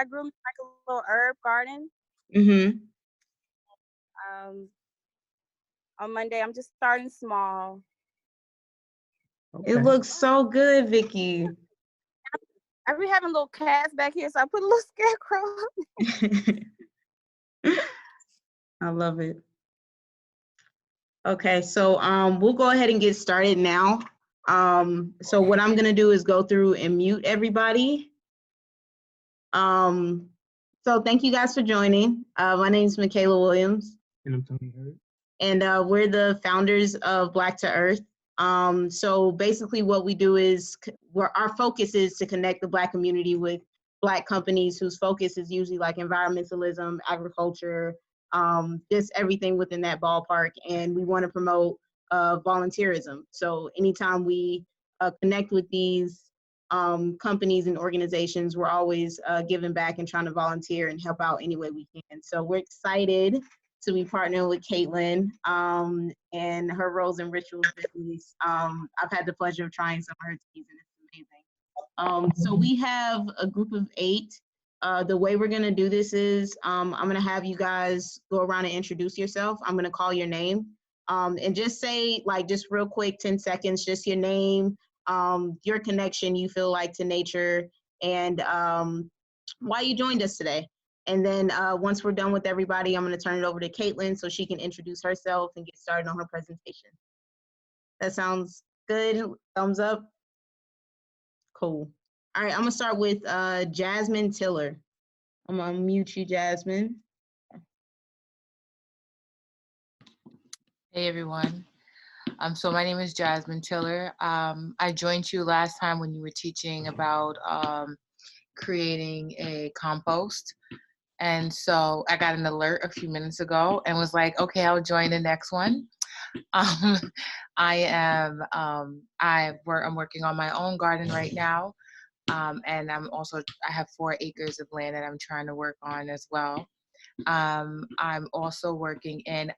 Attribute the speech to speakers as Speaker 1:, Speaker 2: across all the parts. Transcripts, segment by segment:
Speaker 1: I grew like a little herb garden.
Speaker 2: Mm-hmm.
Speaker 1: Um, on Monday, I'm just starting small.
Speaker 2: It looks so good, Vicky.
Speaker 1: I be having little cats back here, so I put a little scarecrow.
Speaker 2: I love it. Okay, so we'll go ahead and get started now. So what I'm gonna do is go through and mute everybody. So thank you guys for joining. My name is Michaela Williams.
Speaker 3: And I'm Tony Hurt.
Speaker 2: And we're the founders of Black to Earth. So basically what we do is, our focus is to connect the Black community with Black companies whose focus is usually like environmentalism, agriculture, just everything within that ballpark. And we want to promote volunteerism. So anytime we connect with these companies and organizations, we're always giving back and trying to volunteer and help out any way we can. So we're excited to be partnering with Kaitlyn and her Roles and Rituals business. I've had the pleasure of trying some of her teas, and it's amazing. So we have a group of 8. The way we're gonna do this is I'm gonna have you guys go around and introduce yourself. I'm gonna call your name and just say, like, just real quick, 10 seconds, just your name, your connection you feel like to nature, and why you joined us today. And then once we're done with everybody, I'm going to turn it over to Kaitlyn so she can introduce herself and get started on her presentation. That sounds good? Thumbs up? Cool. All right, I'm going to start with Jasmine Tiller. I'm going to mute you, Jasmine.
Speaker 4: Hey, everyone. So my name is Jasmine Tiller. I joined you last time when you were teaching about creating a compost. And so I got an alert a few minutes ago and was like, okay, I'll join the next one. I'm working on my own garden right now. And I have 4 acres of land that I'm trying to work on as well. I'm also working in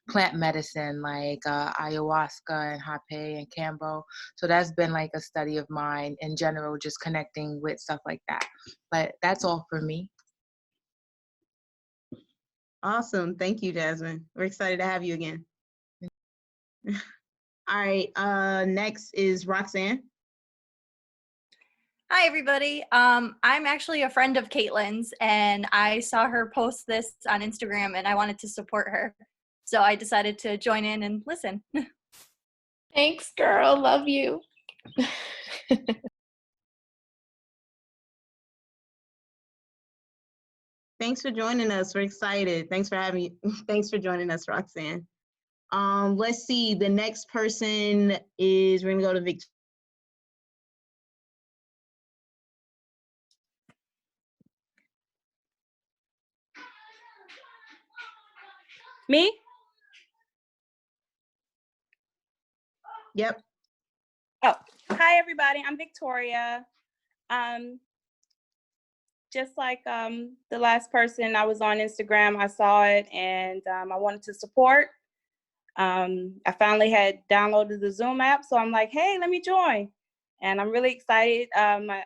Speaker 4: plant medicine like ayahuasca and hape and cambo. So that's been like a study of mine in general, just connecting with stuff like that. But that's all for me.
Speaker 2: Awesome. Thank you, Jasmine. We're excited to have you again. All right. Next is Roxanne.
Speaker 5: Hi, everybody. I'm actually a friend of Kaitlyn's, and I saw her post this on Instagram, and I wanted to support her. So I decided to join in and listen.
Speaker 6: Thanks, girl. Love you.
Speaker 2: Thanks for joining us. We're excited. Thanks for joining us, Roxanne. Let's see. The next person is, we're gonna go to Victoria.
Speaker 1: Me?
Speaker 2: Yep.
Speaker 1: Oh, hi everybody. I'm Victoria. Just like the last person, I was on Instagram. I saw it and I wanted to support. I finally had downloaded the Zoom app, so I'm like, hey, let me join. And I'm really excited. My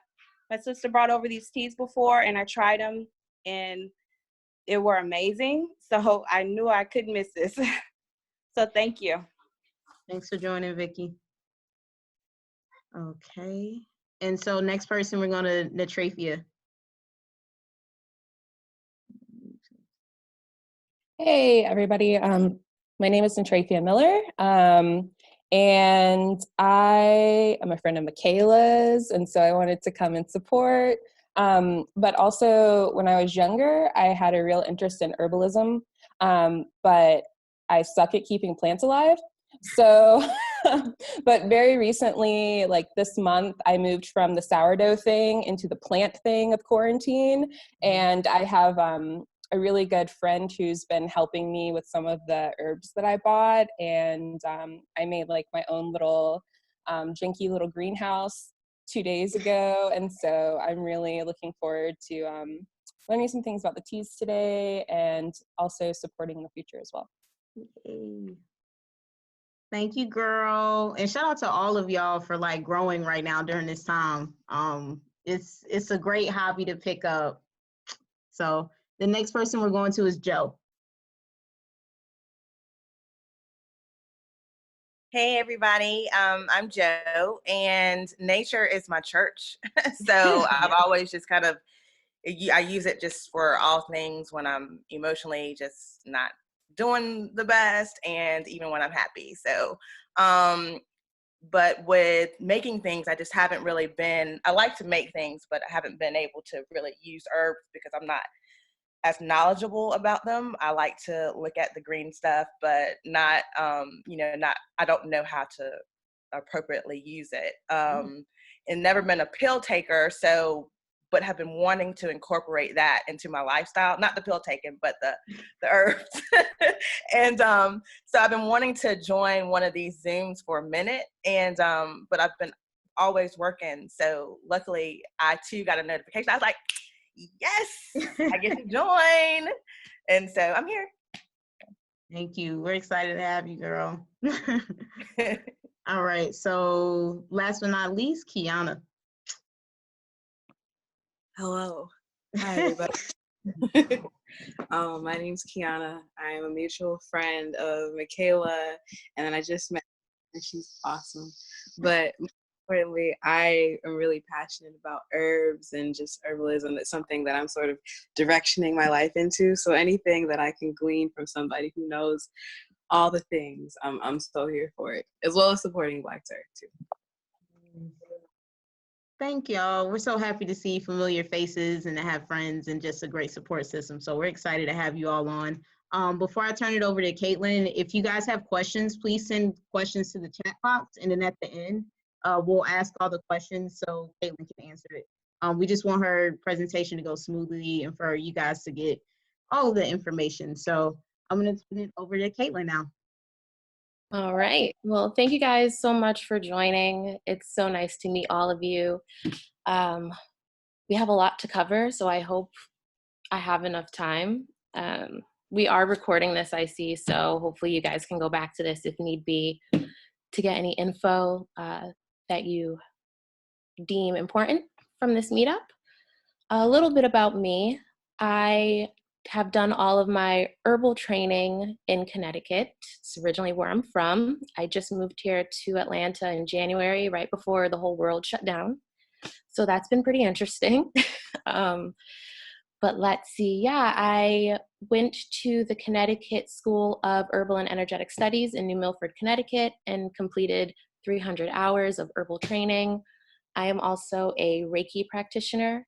Speaker 1: sister brought over these teas before, and I tried them, and they were amazing. So I knew I couldn't miss this. So thank you.
Speaker 2: Thanks for joining, Vicky. Okay. And so next person, we're going to Natrafia.
Speaker 6: Hey, everybody. My name is Untitled Miller, and I am a friend of Michaela's, and so I wanted to come and support. But also, when I was younger, I had a real interest in herbalism, but I suck at keeping plants alive. So, but very recently, like this month, I moved from the sourdough thing into the plant thing of quarantine, and I have a really good friend who's been helping me with some of the herbs that I bought, and I made like my own little janky little greenhouse 2 days ago, and so I'm really looking forward to learning some things about the teas today and also supporting in the future as well.
Speaker 2: Yay. Thank you, girl. And shout out to all of y'all for like growing right now during this time. it's a great hobby to pick up. So the next person we're going to is Joe.
Speaker 3: Hey everybody, I'm Joe, and nature is my church. So I've always just kind of, I use it just for all things when I'm emotionally just not doing the best, and even when I'm happy. So, but with making things, I just haven't really been, I like to make things, but I haven't been able to really use herbs because I'm not as knowledgeable about them. I like to look at the green stuff, but not, I don't know how to appropriately use it. And never been a pill taker, but have been wanting to incorporate that into my lifestyle. Not the pill taking, but the herbs. And so I've been wanting to join one of these Zooms for a minute, and but I've been always working. So luckily, I too got a notification. I was like, yes, I get to join. And so I'm here.
Speaker 2: Thank you. We're excited to have you, girl. All right. So last but not least, Kiana.
Speaker 7: Hello. Hi, everybody. My name's Kiana. I'm a mutual friend of Michaela, and then I just met her, and she's awesome. But importantly, I am really passionate about herbs and just herbalism. It's something that I'm sort of directioning my life into. So anything that I can glean from somebody who knows all the things, I'm so here for it, as well as supporting Black Turk too.
Speaker 2: Thank y'all. We're so happy to see familiar faces and to have friends and just a great support system. So we're excited to have you all on. Before I turn it over to Kaitlyn, if you guys have questions, please send questions to the chat box. And then at the end, we'll ask all the questions so Kaitlyn can answer it. We just want her presentation to go smoothly and for you guys to get all of the information. So I'm going to turn it over to Kaitlyn now.
Speaker 8: All right. Well, thank you guys so much for joining. It's so nice to meet all of you. We have a lot to cover, so I hope I have enough time. We are recording this, I see, so hopefully you guys can go back to this if need be to get any info that you deem important from this meetup. A little bit about me. I have done all of my herbal training in Connecticut. It's originally where I'm from. I just moved here to Atlanta in January, right before the whole world shut down. So that's been pretty interesting. But let's see, yeah, I went to the Connecticut School of Herbal and Energetic Studies in New Milford, Connecticut, and completed 300 hours of herbal training. I am also a Reiki practitioner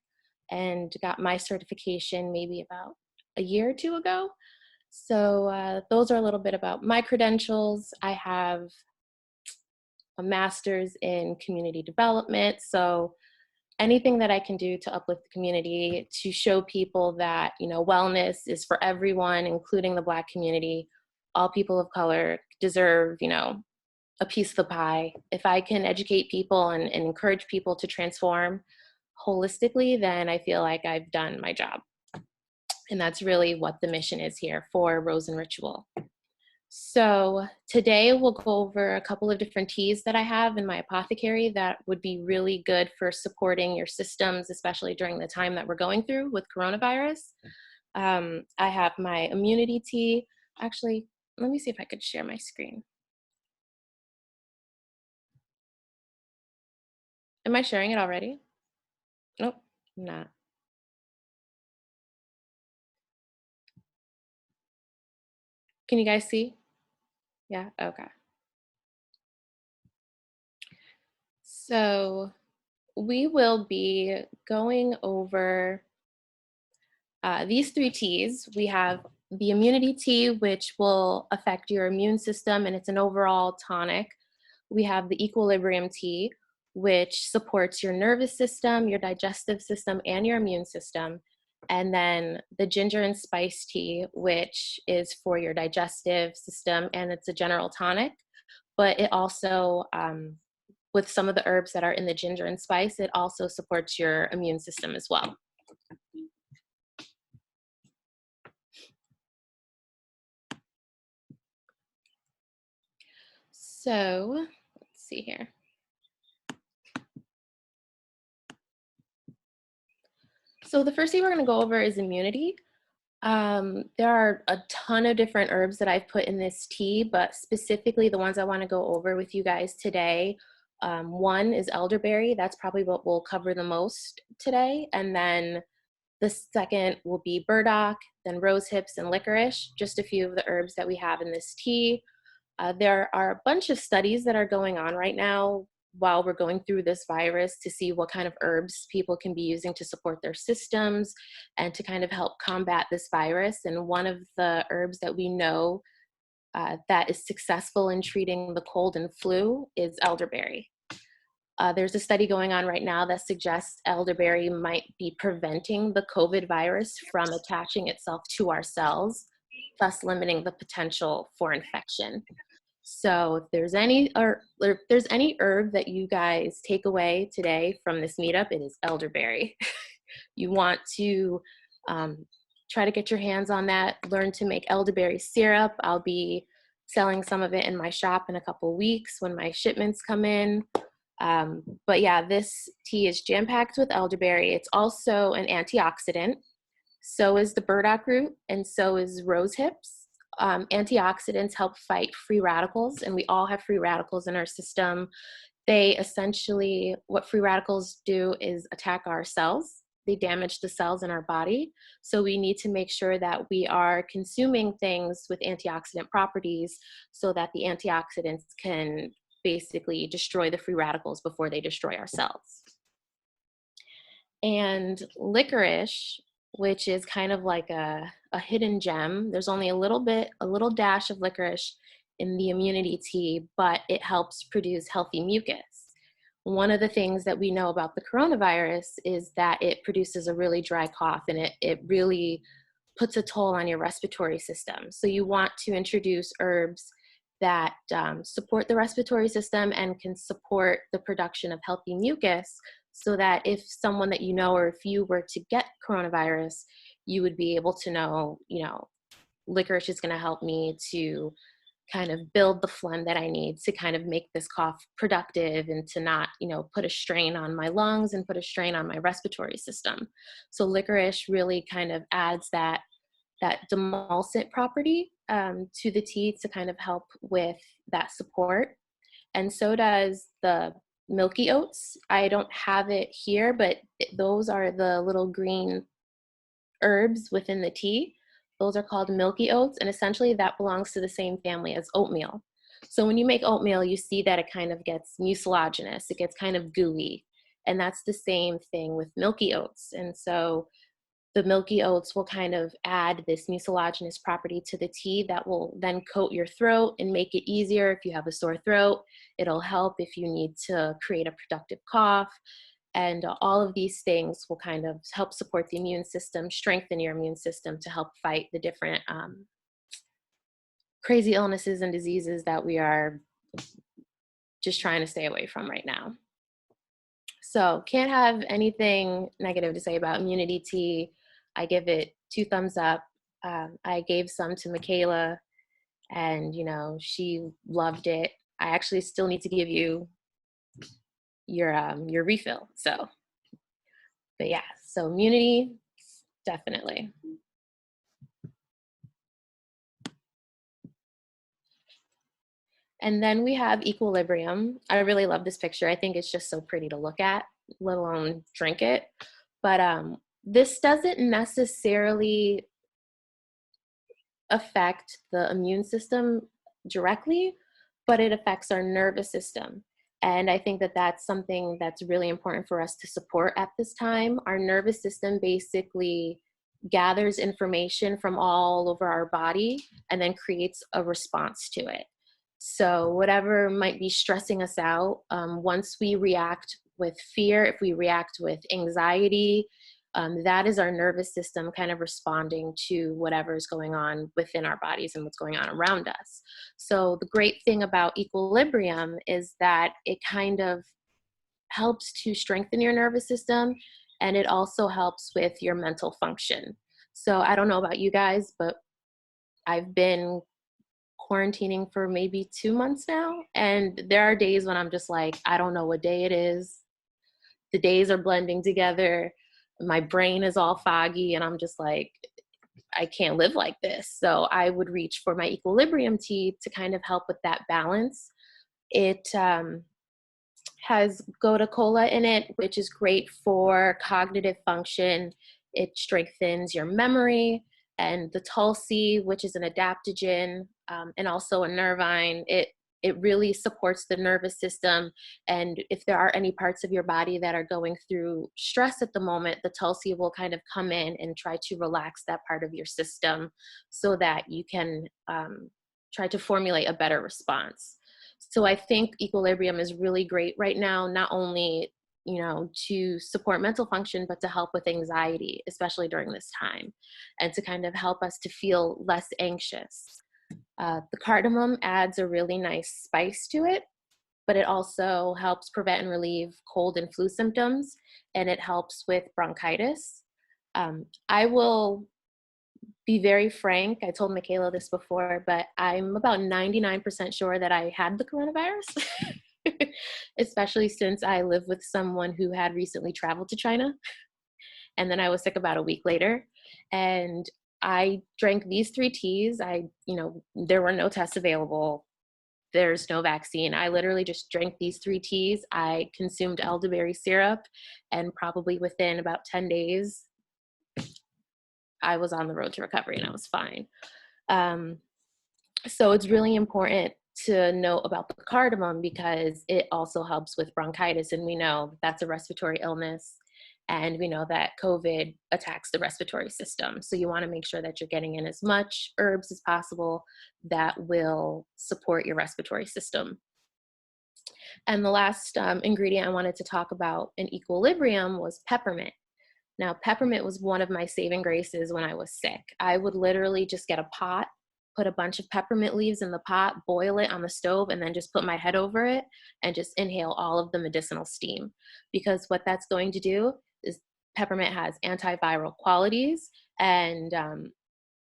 Speaker 8: and got my certification maybe about a year or two ago. So those are a little bit about my credentials. I have a master's in community development. So anything that I can do to uplift the community, to show people that, you know, wellness is for everyone, including the Black community. All people of color deserve, you know, a piece of the pie. If I can educate people and encourage people to transform holistically, then I feel like I've done my job. And that's really what the mission is here for Rose and Ritual. So today we'll go over a couple of different teas that I have in my apothecary that would be really good for supporting your systems, especially during the time that we're going through with coronavirus. I have my immunity tea. Actually, let me see if I could share my screen. Am I sharing it already? Nope, I'm not. Can you guys see? Yeah, okay. So we will be going over these three teas. We have the immunity tea, which will affect your immune system, and it's an overall tonic. We have the equilibrium tea, which supports your nervous system, your digestive system, and your immune system. And then the ginger and spice tea, which is for your digestive system, and it's a general tonic. But it also, with some of the herbs that are in the ginger and spice, it also supports your immune system as well. So let's see here. So the first thing we're going to go over is immunity. There are a ton of different herbs that I've put in this tea, but specifically the ones I want to go over with you guys today. One is elderberry. That's probably what we'll cover the most today. And then the second will be burdock, then rose hips and licorice, just a few of the herbs that we have in this tea. There are a bunch of studies that are going on right now while we're going through this virus to see what kind of herbs people can be using to support their systems and to kind of help combat this virus. And one of the herbs that we know that is successful in treating the cold and flu is elderberry. There's a study going on right now that suggests elderberry might be preventing the COVID virus from attaching itself to our cells, thus limiting the potential for infection. So if there's any herb that you guys take away today from this meetup, it is elderberry. You want to try to get your hands on that, learn to make elderberry syrup. I'll be selling some of it in my shop in a couple weeks when my shipments come in. But yeah, this tea is jam-packed with elderberry. It's also an antioxidant. So is the burdock root, and so is rose hips. Antioxidants help fight free radicals, and we all have free radicals in our system. They essentially, what free radicals do is attack our cells. They damage the cells in our body. So we need to make sure that we are consuming things with antioxidant properties so that the antioxidants can basically destroy the free radicals before they destroy our cells. And licorice, which is kind of like a hidden gem. There's only a little dash of licorice in the immunity tea, but it helps produce healthy mucus. One of the things that we know about the coronavirus is that it produces a really dry cough, and it really puts a toll on your respiratory system. So you want to introduce herbs that support the respiratory system and can support the production of healthy mucus, so that if someone that you know, or if you were to get coronavirus, you would be able to know, licorice is going to help me to kind of build the phlegm that I need to kind of make this cough productive and to not, put a strain on my lungs and put a strain on my respiratory system. So licorice really kind of adds that demulcent property to the tea to kind of help with that support. And so does the milky oats. I don't have it here, but those are the little green herbs within the tea. Those are called milky oats, and essentially that belongs to the same family as oatmeal. So when you make oatmeal, you see that it kind of gets mucilaginous, it gets kind of gooey, and that's the same thing with milky oats. And so the milky oats will kind of add this mucilaginous property to the tea that will then coat your throat and make it easier if you have a sore throat. It'll help if you need to create a productive cough. And all of these things will kind of help support the immune system, strengthen your immune system to help fight the different crazy illnesses and diseases that we are just trying to stay away from right now. So can't have anything negative to say about immunity tea. I give it 2 thumbs up. I gave some to Michaela, and she loved it. I actually still need to give you your refill. So, but yeah, so immunity, definitely. And then we have equilibrium. I really love this picture. I think it's just so pretty to look at, let alone drink it. But this doesn't necessarily affect the immune system directly, but it affects our nervous system. And I think that that's something that's really important for us to support at this time. Our nervous system basically gathers information from all over our body and then creates a response to it. So whatever might be stressing us out, once we react with fear, if we react with anxiety, that is our nervous system kind of responding to whatever is going on within our bodies and what's going on around us. So the great thing about equilibrium is that it kind of helps to strengthen your nervous system, and it also helps with your mental function. So I don't know about you guys, but I've been quarantining for maybe 2 months now, and there are days when I'm just like, I don't know what day it is. The days are blending together. my brain is all foggy and I'm just like, I can't live like this. So I would reach for my equilibrium tea to kind of help with that balance. It has gotu kola in it, which is great for cognitive function. It strengthens your memory. And the tulsi, which is an adaptogen and also a nervine, it really supports the nervous system. And if there are any parts of your body that are going through stress at the moment, the tulsi will kind of come in and try to relax that part of your system so that you can try to formulate a better response. So I think equilibrium is really great right now, not only, you know, to support mental function, but to help with anxiety, especially during this time, and to kind of help us to feel less anxious. The cardamom adds a really nice spice to it, but it also helps prevent and relieve cold and flu symptoms, and it helps with bronchitis. I will be very frank, I told Michaela this before, but I'm about 99% sure that I had the coronavirus, especially since I live with someone who had recently traveled to China. And then I was sick about a week later. And I drank these 3 teas. There were no tests available. There's no vaccine. I literally just drank these 3 teas. I consumed elderberry syrup, and probably within about 10 days, I was on the road to recovery and I was fine. So it's really important to know about the cardamom because it also helps with bronchitis. And we know that's a respiratory illness. And we know that COVID attacks the respiratory system. So you want to make sure that you're getting in as much herbs as possible that will support your respiratory system. And the last ingredient I wanted to talk about in equilibrium was peppermint. Now, peppermint was one of my saving graces when I was sick. I would literally just get a pot, put a bunch of peppermint leaves in the pot, boil it on the stove, and then just put my head over it and just inhale all of the medicinal steam. Because what that's going to do is peppermint has antiviral qualities, and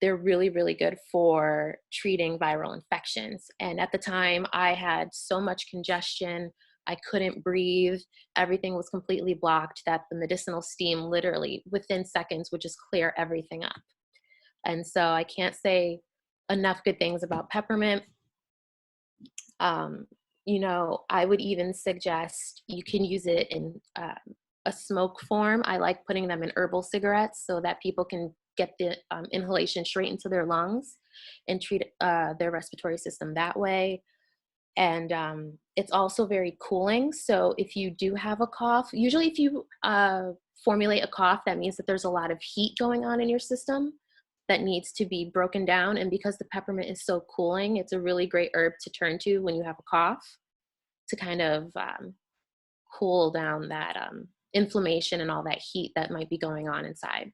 Speaker 8: they're really, really good for treating viral infections. And at the time, I had so much congestion, I couldn't breathe, everything was completely blocked, that the medicinal steam literally within seconds would just clear everything up. And so I can't say enough good things about peppermint. I would even suggest you can use it in a smoke form. I like putting them in herbal cigarettes so that people can get the inhalation straight into their lungs and treat their respiratory system that way. And it's also very cooling. So if you do have a cough, usually if you formulate a cough, that means that there's a lot of heat going on in your system that needs to be broken down. And because the peppermint is so cooling, it's a really great herb to turn to when you have a cough to kind of cool down that inflammation and all that heat that might be going on inside.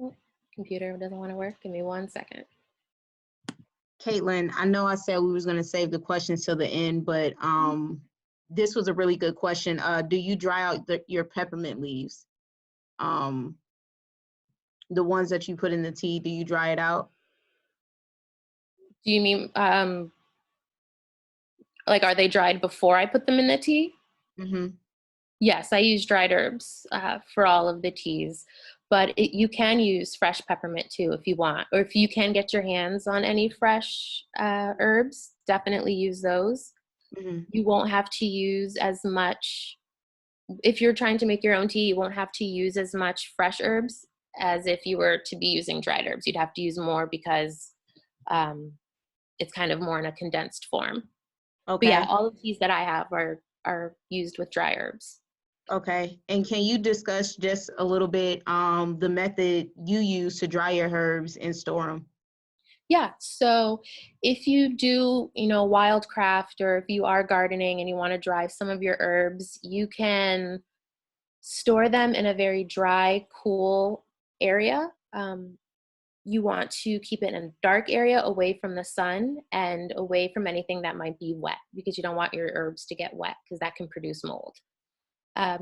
Speaker 8: Oh, computer doesn't want to work. Give me 1 second.
Speaker 2: Kaitlyn, I know I said we was going to save the questions till the end, but this was a really good question. Do you dry out your peppermint leaves? The ones that you put in the tea, do you dry it out?
Speaker 8: Do you mean, like, are they dried before I put them in the tea?
Speaker 2: Mm-hmm.
Speaker 8: Yes, I use dried herbs for all of the teas, but you can use fresh peppermint too if you want, or if you can get your hands on any fresh herbs, definitely use those.
Speaker 2: Mm-hmm.
Speaker 8: You won't have to use as much, if you're trying to make your own tea, you won't have to use as much fresh herbs as if you were to be using dried herbs. You'd have to use more because it's kind of more in a condensed form.
Speaker 2: Okay.
Speaker 8: But yeah, all the teas that I have are used with dry herbs.
Speaker 2: Okay. And can you discuss just a little bit the method you use to dry your herbs and store them?
Speaker 8: Yeah, so if you do, wildcraft, or if you are gardening and you want to dry some of your herbs, you can store them in a very dry, cool area. You want to keep it in a dark area away from the sun and away from anything that might be wet, because you don't want your herbs to get wet because that can produce mold.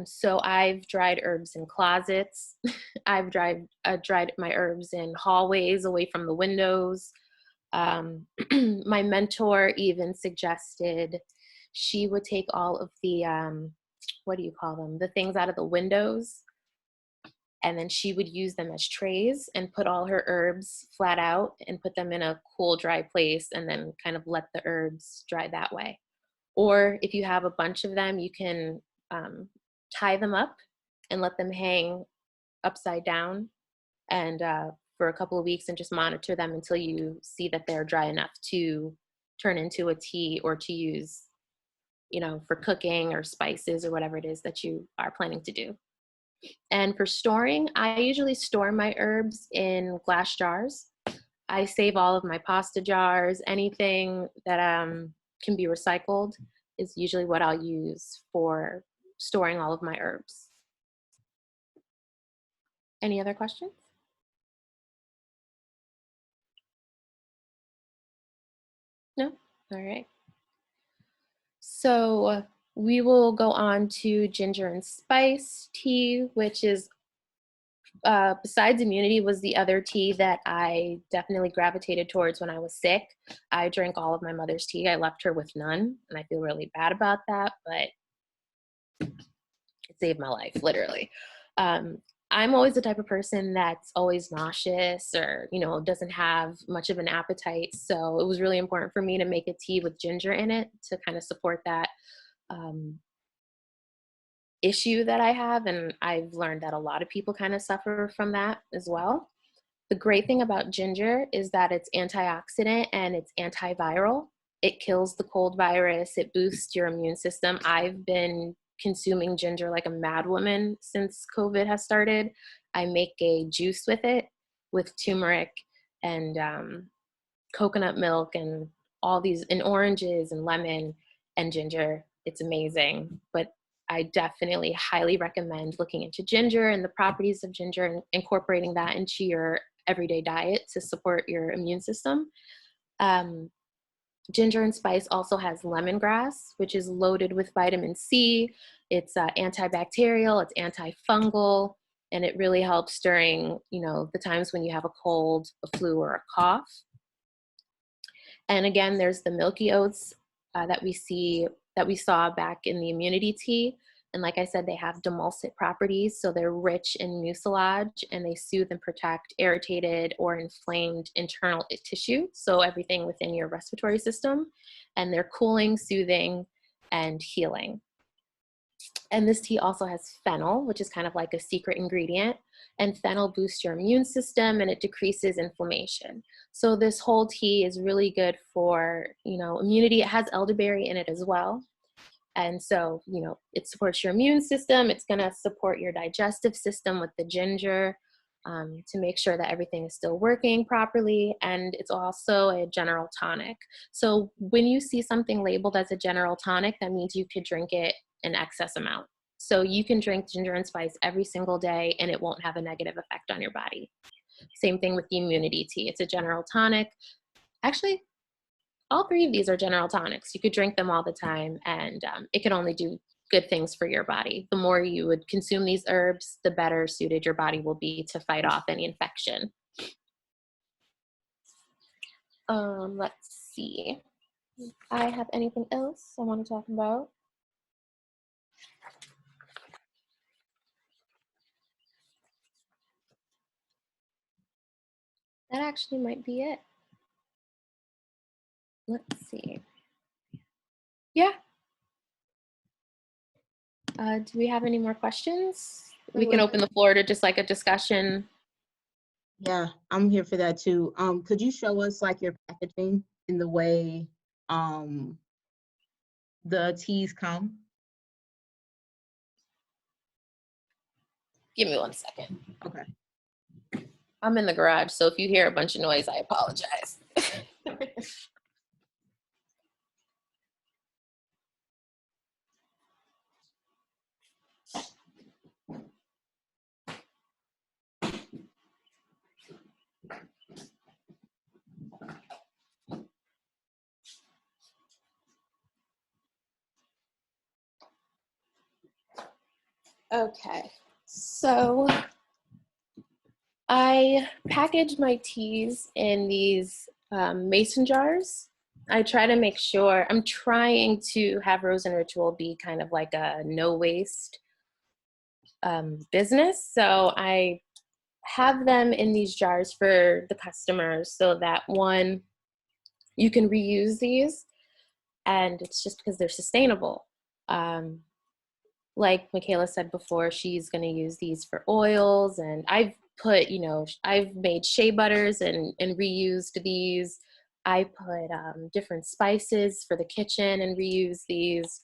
Speaker 8: So I've dried herbs in closets. I've dried my herbs in hallways away from the windows. My mentor even suggested she would take all of the, what do you call them? The things out of the windows, and then she would use them as trays and put all her herbs flat out and put them in a cool, dry place, and then kind of let the herbs dry that way. Or if you have a bunch of them, you can tie them up and let them hang upside down and for a couple of weeks, and just monitor them until you see that they're dry enough to turn into a tea or to use, you know, for cooking or spices or whatever it is that you are planning to do. And for storing, I usually store my herbs in glass jars. I save all of my pasta jars. Anything that can be recycled is usually what I'll use for storing all of my herbs. Any other questions? No? All right. So we will go on to ginger and spice tea, which is, besides immunity, was the other tea that I definitely gravitated towards when I was sick. I drank all of my mother's tea. I left her with none, and I feel really bad about that, but it saved my life, literally. I'm always the type of person that's always nauseous or, you know, doesn't have much of an appetite. So it was really important for me to make a tea with ginger in it to kind of support that issue that I have. And I've learned that a lot of people kind of suffer from that as well. The great thing about ginger is that it's antioxidant and it's antiviral. It kills the cold virus. It boosts your immune system. I've been consuming ginger like a mad woman since COVID has started. I make a juice with it, with turmeric and coconut milk and all these, and oranges and lemon and ginger. It's amazing. But I definitely highly recommend looking into ginger and the properties of ginger and incorporating that into your everyday diet to support your immune system. Ginger and spice also has lemongrass, which is loaded with vitamin C. It's antibacterial, it's antifungal, and it really helps during, you know, the times when you have a cold, a flu, or a cough. And again, there's the milky oats that we saw back in the immunity tea. And like I said, they have demulcent properties, so they're rich in mucilage, and they soothe and protect irritated or inflamed internal tissue, so everything within your respiratory system. And they're cooling, soothing, and healing. And this tea also has fennel, which is kind of like a secret ingredient. And fennel boosts your immune system and it decreases inflammation. So this whole tea is really good for, you know, immunity. It has elderberry in it as well. And so, you know, it supports your immune system. It's going to support your digestive system with the ginger to make sure that everything is still working properly. And it's also a general tonic. So when you see something labeled as a general tonic, that means you could drink it in excess amount. So you can drink ginger and spice every single day and it won't have a negative effect on your body. Same thing with the immunity tea. It's a general tonic. Actually, all three of these are general tonics. You could drink them all the time, and it can only do good things for your body. The more you would consume these herbs, the better suited your body will be to fight off any infection. Let's see. I have anything else I want to talk about? That actually might be it. Let's see. Yeah. Do we have any more questions? We can open the floor to just like a discussion.
Speaker 2: Yeah, I'm here for that too. Could you show us like your packaging in the way the teas come?
Speaker 8: Give me 1 second.
Speaker 2: Okay.
Speaker 8: I'm in the garage, so if you hear a bunch of noise, I apologize. Okay, so I package my teas in these Mason jars. I try to make sure, I'm trying to have Rose and Ritual be kind of like a no waste business. So I have them in these jars for the customers so that one, you can reuse these, and it's just because they're sustainable. Like Michaela said before, she's going to use these for oils, and I've put, I've made shea butters and reused these. I put different spices for the kitchen and reuse these.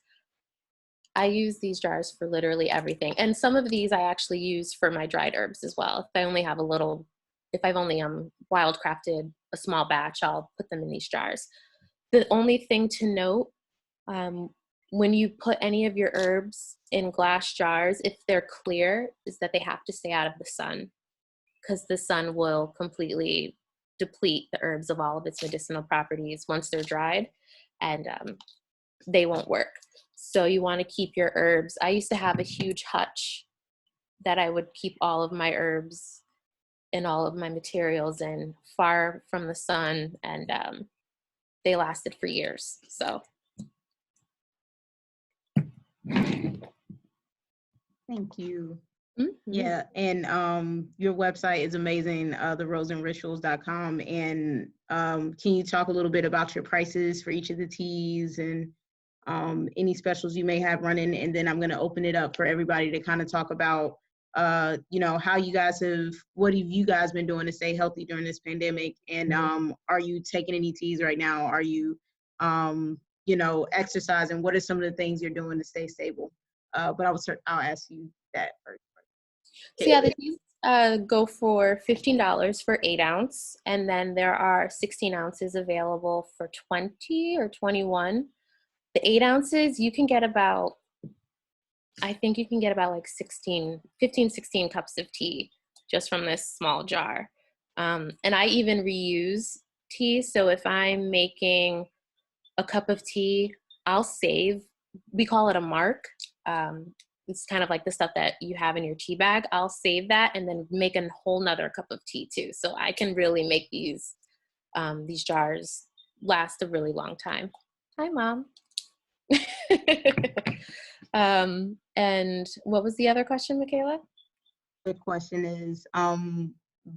Speaker 8: I use these jars for literally everything. And some of these I actually use for my dried herbs as well. If I only have if I've only wildcrafted a small batch, I'll put them in these jars. The only thing to note, when you put any of your herbs in glass jars, if they're clear, is that they have to stay out of the sun, because the sun will completely deplete the herbs of all of its medicinal properties once they're dried, and they won't work. So you want to keep your herbs. I used to have a huge hutch that I would keep all of my herbs and all of my materials in, far from the sun, and they lasted for years. So.
Speaker 2: Thank you.
Speaker 8: Mm-hmm.
Speaker 2: Yeah, and your website is amazing, theroseandrituals.com. And can you talk a little bit about your prices for each of the teas and any specials you may have running? And then I'm going to open it up for everybody to kind of talk about, how you guys what have you guys been doing to stay healthy during this pandemic? And are you taking any teas right now? Are you, exercising? What are some of the things you're doing to stay stable? But I'll ask you that first.
Speaker 8: So yeah, the teas go for $15 for 8 ounce, and then there are 16 ounces available for 20 or 21. The 8 ounces, you can get about, I think you can get about like 16 cups of tea just from this small jar. And I even reuse tea. So if I'm making a cup of tea, I'll save, we call it a mark. It's kind of like the stuff that you have in your tea bag. I'll save that and then make a whole nother cup of tea too. So I can really make these jars last a really long time. Hi, Mom. And what was the other question, Michaela?
Speaker 2: The question is,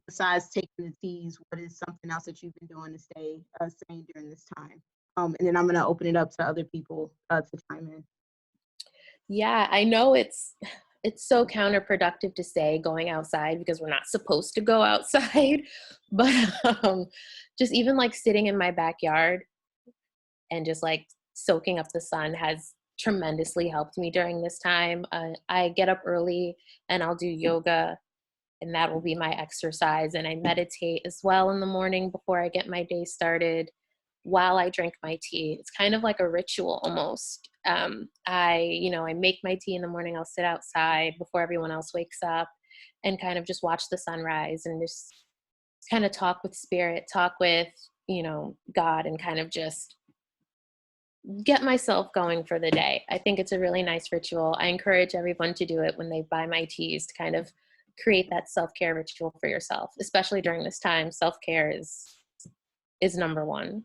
Speaker 2: besides taking the teas, what is something else that you've been doing to stay sane during this time? And then I'm going to open it up to other people to chime in.
Speaker 8: Yeah, I know it's so counterproductive to say going outside because we're not supposed to go outside, but just even like sitting in my backyard and just like soaking up the sun has tremendously helped me during this time. I get up early and I'll do yoga, and that will be my exercise, and I meditate as well in the morning before I get my day started while I drink my tea. It's kind of like a ritual almost. I make my tea in the morning. I'll sit outside before everyone else wakes up and kind of just watch the sunrise and just kind of talk with spirit, talk with, God, and kind of just get myself going for the day. I think it's a really nice ritual. I encourage everyone to do it when they buy my teas, to kind of create that self-care ritual for yourself, especially during this time. Self-care is number one.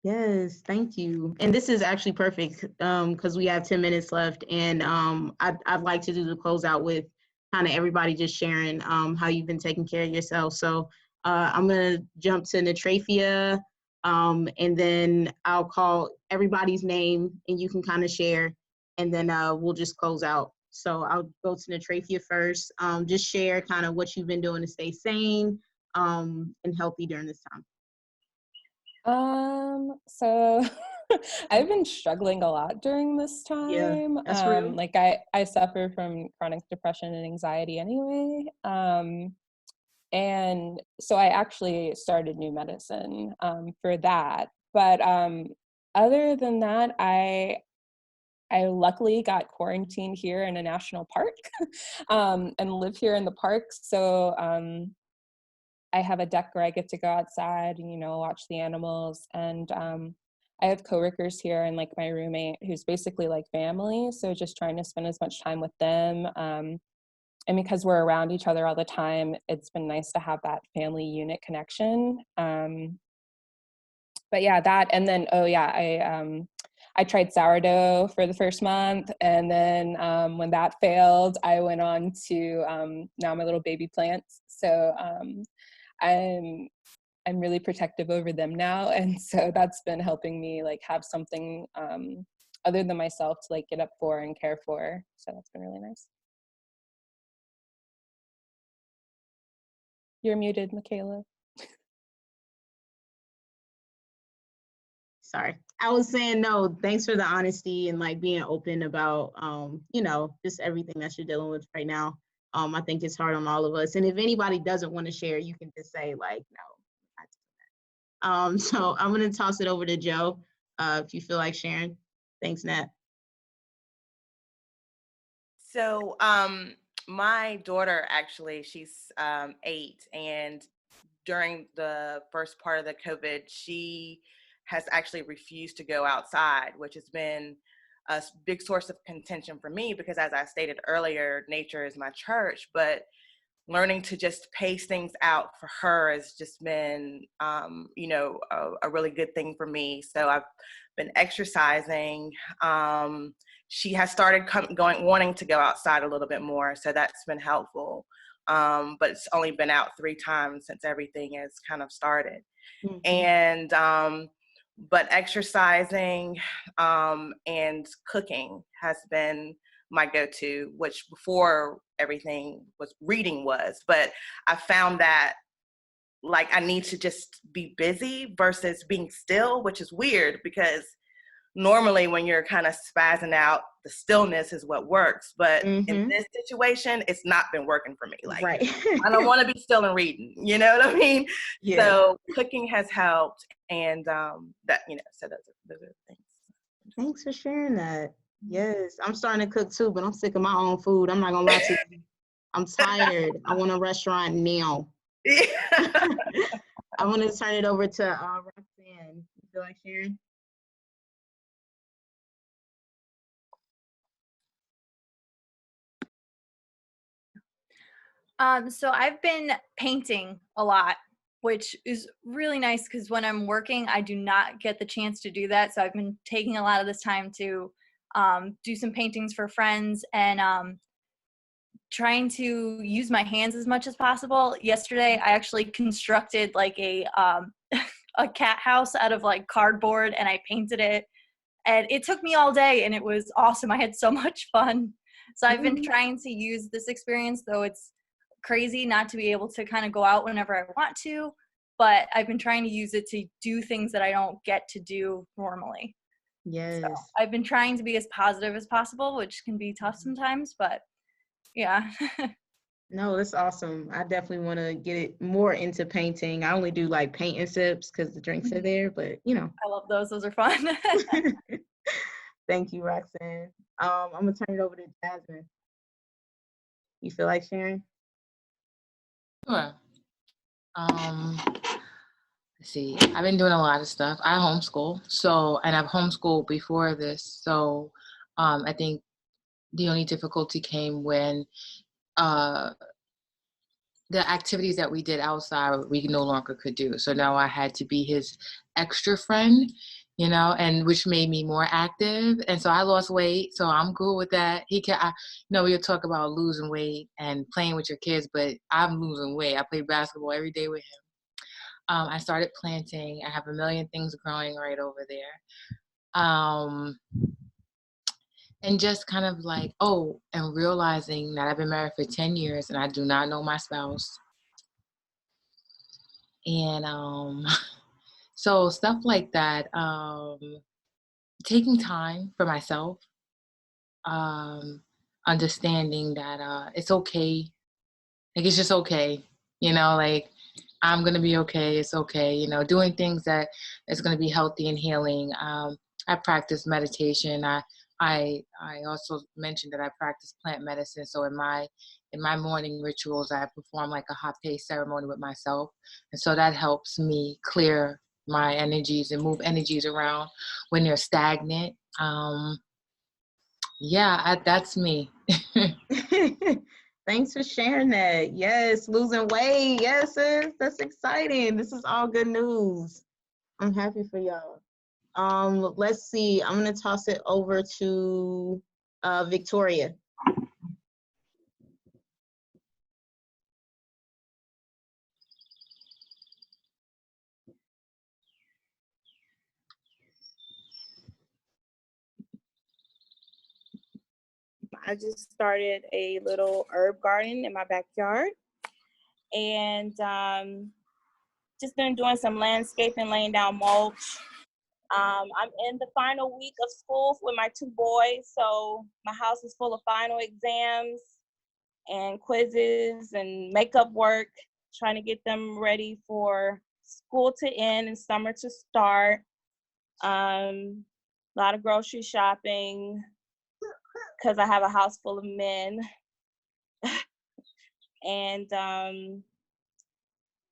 Speaker 2: Yes, thank you. And this is actually perfect because we have 10 minutes left, and I'd like to do the closeout with kind of everybody just sharing how you've been taking care of yourself. So I'm going to jump to Natrafia, and then I'll call everybody's name and you can kind of share, and then we'll just close out. So I'll go to Natrafia first. Just share kind of what you've been doing to stay sane and healthy during this time.
Speaker 6: So I've been struggling a lot during this time.
Speaker 2: Yeah, that's real.
Speaker 6: Like I suffer from chronic depression and anxiety anyway. And so I actually started new medicine for that. But other than that, I luckily got quarantined here in a national park and live here in the park. So I have a deck where I get to go outside and, watch the animals. And I have coworkers here and like my roommate who's basically like family. So just trying to spend as much time with them. and because we're around each other all the time, it's been nice to have that family unit connection. But yeah, that, and then, oh yeah, I tried sourdough for the first month, and then when that failed, I went on to now my little baby plants. So I'm really protective over them now, and so that's been helping me like have something other than myself to like get up for and care for. So that's been really nice. You're muted, Michaela.
Speaker 2: Sorry. I was saying no, thanks for the honesty and like being open about just everything that you're dealing with right now. I think it's hard on all of us. And if anybody doesn't want to share, you can just say like, no. So I'm gonna toss it over to Joe, if you feel like sharing. Thanks, Nat.
Speaker 3: So my daughter, actually, she's 8, and during the first part of the COVID, she has actually refused to go outside, which has been a big source of contention for me because, as I stated earlier, nature is my church, but learning to just pace things out for her has just been, a really good thing for me. So I've been exercising. She has started wanting to go outside a little bit more, so that's been helpful. But it's only been out 3 times since everything has kind of started. Mm-hmm. And but exercising and cooking has been my go-to, which before everything was reading but I found that like I need to just be busy versus being still, which is weird because normally when you're kind of spazzing out, the stillness is what works. But in this situation, it's not been working for me. Like, right. I don't want to be still and reading. You know what I mean? Yeah. So cooking has helped, and that so those are things.
Speaker 2: Thanks for sharing that. Yes, I'm starting to cook too, but I'm sick of my own food. I'm not gonna lie to you. I'm tired. I want a restaurant now. I want to turn it over to Roxanne. You feel like sharing?
Speaker 5: So I've been painting a lot, which is really nice because when I'm working, I do not get the chance to do that. So I've been taking a lot of this time to do some paintings for friends and trying to use my hands as much as possible. Yesterday, I actually constructed like a cat house out of like cardboard, and I painted it. And it took me all day, and it was awesome. I had so much fun. So I've been trying to use this experience, though it's crazy not to be able to kind of go out whenever I want to, but I've been trying to use it to do things that I don't get to do normally.
Speaker 2: Yes.
Speaker 5: So I've been trying to be as positive as possible, which can be tough sometimes, but yeah.
Speaker 2: No, that's awesome. I definitely want to get it more into painting. I only do like paint and sips because the drinks are there, but
Speaker 5: I love those. Those are fun.
Speaker 2: Thank you, Roxanne. I'm gonna turn it over to Jasmine. You feel like sharing?
Speaker 4: Sure. Let's see. I've been doing a lot of stuff. I homeschool, and I've homeschooled before this. So, I think the only difficulty came when the activities that we did outside we no longer could do. So now I had to be his extra friend, and which made me more active. And so I lost weight, so I'm cool with that. We'll talk about losing weight and playing with your kids, but I'm losing weight. I play basketball every day with him. I started planting. I have a million things growing right over there. And just kind of like, and realizing that I've been married for 10 years and I do not know my spouse. And so stuff like that, taking time for myself, understanding that it's okay. Like, it's just okay, like I'm going to be okay. It's okay. Doing things that is going to be healthy and healing. I practice meditation. I also mentioned that I practice plant medicine. So in my morning rituals, I perform like a hape ceremony with myself. And so that helps me clear my energies and move energies around when they're stagnant. That's me.
Speaker 2: Thanks for sharing that. Yes, losing weight. Yes, sis. That's exciting. This is all good news. I'm happy for y'all. Let's see. I'm gonna toss it over to Victoria.
Speaker 1: I just started a little herb garden in my backyard, and just been doing some landscaping, laying down mulch. I'm in the final week of school with my 2 boys, so my house is full of final exams and quizzes and makeup work, trying to get them ready for school to end and summer to start. A lot of grocery shopping because I have a house full of men. And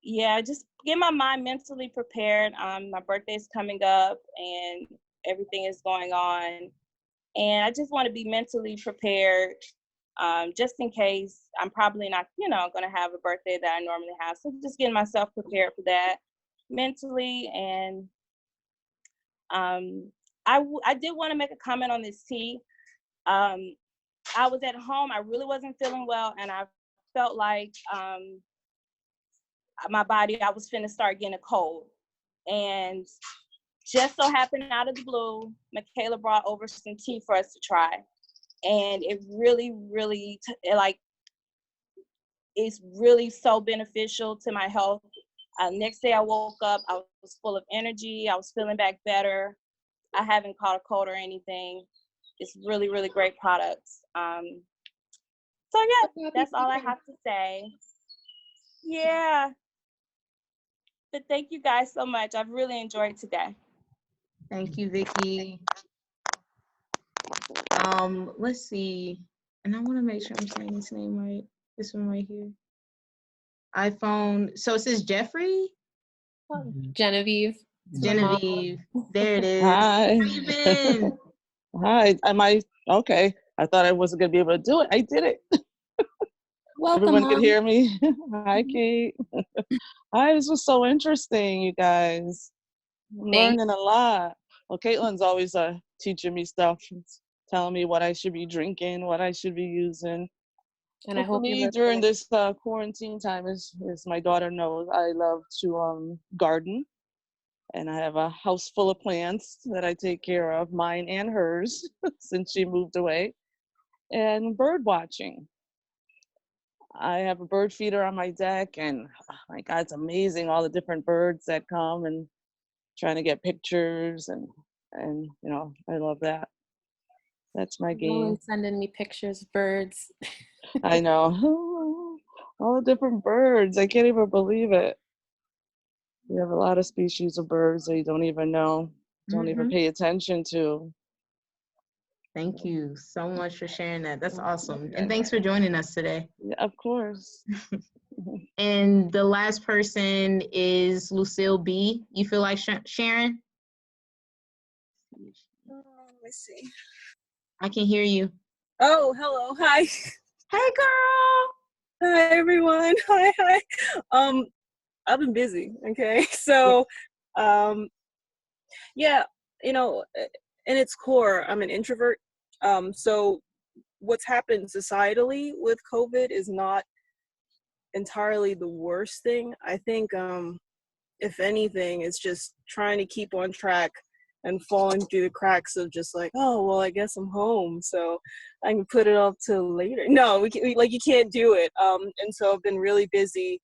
Speaker 1: yeah, just get my mind mentally prepared. My birthday's coming up and everything is going on. And I just want to be mentally prepared just in case I'm probably not, going to have a birthday that I normally have. So just getting myself prepared for that mentally. And I did want to make a comment on this tea. I was at home. I really wasn't feeling well, and I felt like my body, I was finna start getting a cold. And just so happened out of the blue, Michaela brought over some tea for us to try. And it really, really, it's really so beneficial to my health. Next day I woke up, I was full of energy. I was feeling back better. I haven't caught a cold or anything. It's really, really great products. So yeah, that's all I have to say. Yeah. But thank you guys so much. I've really enjoyed today.
Speaker 2: Thank you, Vicky. Let's see. And I want to make sure I'm saying this name right. This one right here. iPhone. So it says Jeffrey?
Speaker 8: Genevieve.
Speaker 2: Genevieve. There it is.
Speaker 9: Hi.
Speaker 2: How you been?
Speaker 9: Hi. Okay. I thought I wasn't going to be able to do it. I did it.
Speaker 8: Welcome,
Speaker 9: Everyone could
Speaker 8: Mom.
Speaker 9: hear me. Hi, Kate. Hi, this was so interesting, you guys. I'm learning a lot. Well, Kaitlyn's always teaching me stuff, telling me what I should be drinking, what I should be using.
Speaker 8: And I hope
Speaker 9: for me, during this quarantine time, as my daughter knows, I love to garden. And I have a house full of plants that I take care of, mine and hers, since she moved away. And bird watching. I have a bird feeder on my deck, and oh my God, it's amazing, all the different birds that come, and trying to get pictures, and I love that. That's my game.
Speaker 8: Always sending me pictures of birds.
Speaker 9: I know. All the different birds. I can't even believe it. We have a lot of species of birds that you don't even know, don't even pay attention to.
Speaker 2: Thank you so much for sharing that. That's awesome. And thanks for joining us today.
Speaker 9: Yeah, of course.
Speaker 2: And the last person is Lucille B. You feel like sharing?
Speaker 10: Let me see.
Speaker 2: I can hear you.
Speaker 10: Oh, hello. Hi.
Speaker 2: Hey, girl.
Speaker 10: Hi, everyone. Hi. I've been busy. Okay. So, yeah, in its core, I'm an introvert. So what's happened societally with COVID is not entirely the worst thing. I think, if anything, it's just trying to keep on track and falling through the cracks of just like, oh, well, I guess I'm home, so I can put it off till later. No, you can't do it. And so I've been really busy.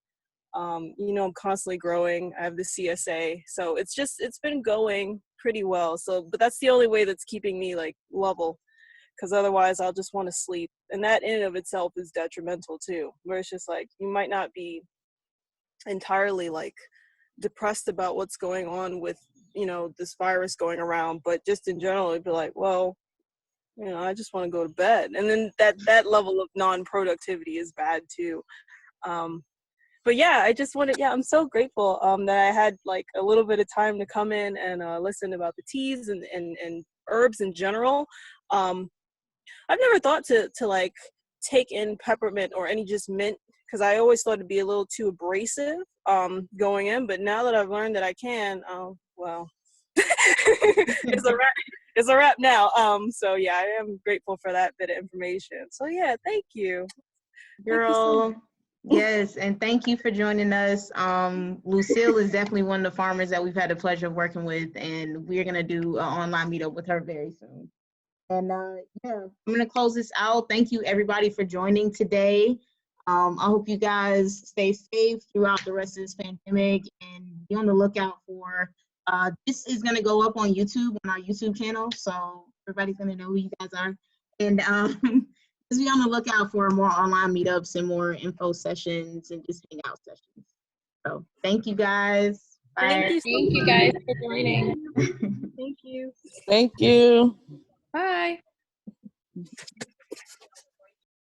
Speaker 10: I'm constantly growing. I have the CSA, so it's been going pretty well. So, but that's the only way that's keeping me like level, because otherwise I'll just want to sleep, and that in and of itself is detrimental too. Where it's just like you might not be entirely like depressed about what's going on with this virus going around, but just in general it'd be like, well, I just want to go to bed, and then that level of non-productivity is bad too. But yeah, I'm so grateful that I had like a little bit of time to come in and listen about the teas and herbs in general. I've never thought to like take in peppermint or any just mint, because I always thought it'd be a little too abrasive going in, but now that I've learned that I can, well, it's a wrap now. So yeah, I am grateful for that bit of information. So yeah, thank you.
Speaker 2: Girl, yes, and thank you for joining us. Lucille is definitely one of the farmers that we've had the pleasure of working with, and we're gonna do an online meetup with her very soon. And yeah, I'm gonna close this out. Thank you everybody for joining today. I hope you guys stay safe throughout the rest of this pandemic, and be on the lookout for, this is gonna go up on YouTube, on our YouTube channel, so everybody's gonna know who you guys are. And just be on the lookout for more online meetups and more info sessions and just hangout sessions. So thank you guys. Bye.
Speaker 10: Thank you.
Speaker 8: Thank you guys for joining.
Speaker 10: Thank you.
Speaker 9: Thank you.
Speaker 8: Bye.